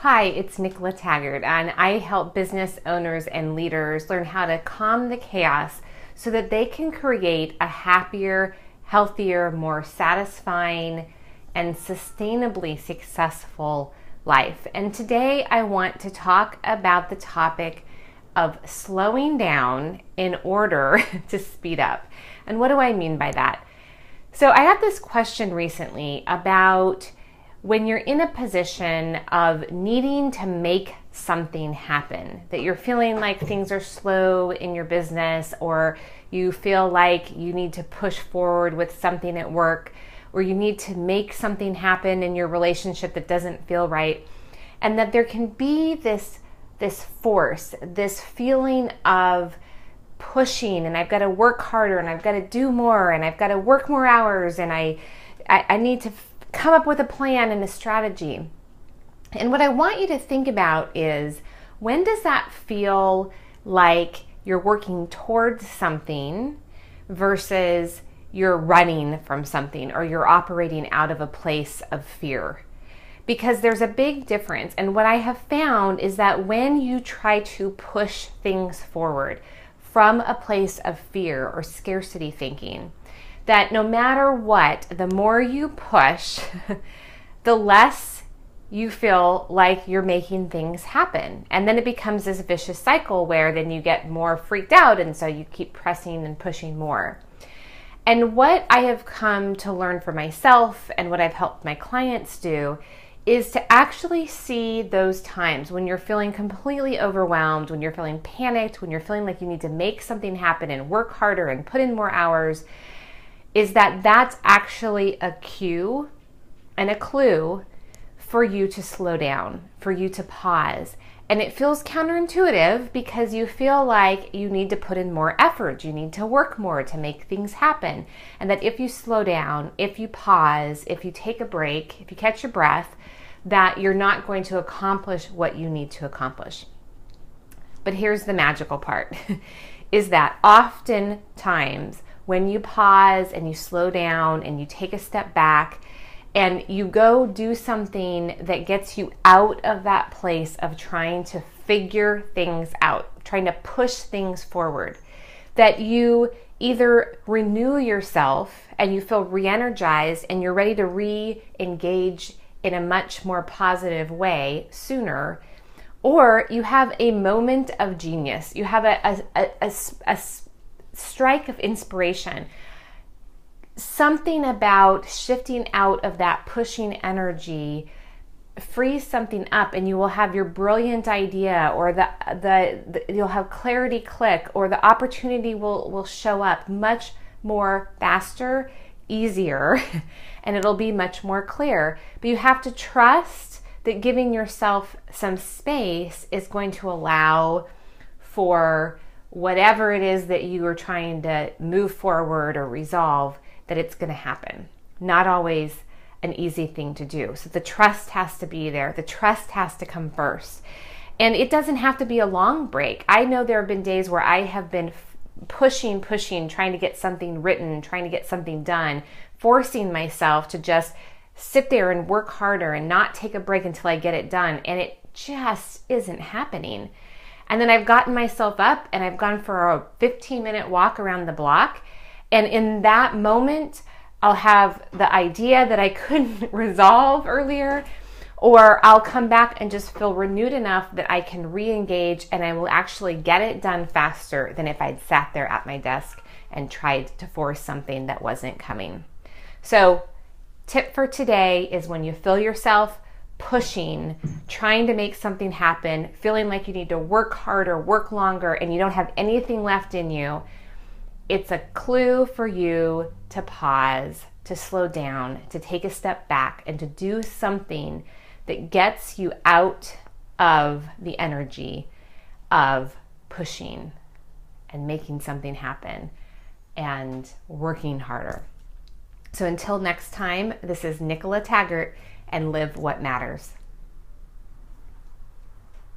Hi, it's Nicola Taggart, and I help business owners and leaders learn how to calm the chaos so that they can create a happier, healthier, more satisfying, and sustainably successful life. And today I want to talk about the topic of slowing down in order to speed up. And what do I mean by that? So I had this question recently about when you're in a position of needing to make something happen, that you're feeling like things are slow in your business, or you feel like you need to push forward with something at work, or you need to make something happen in your relationship that doesn't feel right, and that there can be this force, this feeling of pushing, and I've got to work harder, and I've got to do more, and I've got to work more hours, and I need to come up with a plan and a strategy. And what I want you to think about is, when does that feel like you're working towards something versus you're running from something, or you're operating out of a place of fear? Because there's a big difference. And what I have found is that when you try to push things forward from a place of fear or scarcity thinking, that no matter what, the more you push, the less you feel like you're making things happen. And then it becomes this vicious cycle where then you get more freaked out, and so you keep pressing and pushing more. And what I have come to learn for myself, and what I've helped my clients do, is to actually see those times when you're feeling completely overwhelmed, when you're feeling panicked, when you're feeling like you need to make something happen and work harder and put in more hours, is that that's actually a cue and a clue for you to slow down, for you to pause. And it feels counterintuitive because you feel like you need to put in more effort, you need to work more to make things happen. And that if you slow down, if you pause, if you take a break, if you catch your breath, that you're not going to accomplish what you need to accomplish. But here's the magical part, is that oftentimes when you pause and you slow down and you take a step back and you go do something that gets you out of that place of trying to figure things out, trying to push things forward, that you either renew yourself and you feel re-energized and you're ready to re-engage in a much more positive way sooner, or you have a moment of genius. You have a strike of inspiration. Something about shifting out of that pushing energy frees something up, and you will have your brilliant idea, or you'll have clarity click, or the opportunity will show up much more faster, easier, and it'll be much more clear. But you have to trust that giving yourself some space is going to allow for whatever it is that you are trying to move forward or resolve, that it's going to happen. Not always an easy thing to do. So the trust has to be there. The trust has to come first. And it doesn't have to be a long break. I know there have been days where I have been pushing, trying to get something written, trying to get something done, forcing myself to just sit there and work harder and not take a break until I get it done. And it just isn't happening. And then I've gotten myself up and I've gone for a 15-minute walk around the block. And in that moment, I'll have the idea that I couldn't resolve earlier, or I'll come back and just feel renewed enough that I can re-engage, and I will actually get it done faster than if I'd sat there at my desk and tried to force something that wasn't coming. So, tip for today is, when you feel yourself pushing, trying to make something happen, feeling like you need to work harder, work longer, and you don't have anything left in you, it's a clue for you to pause, to slow down, to take a step back, and to do something that gets you out of the energy of pushing and making something happen and working harder. So until next time, this is Nicola Taggart, and live what matters.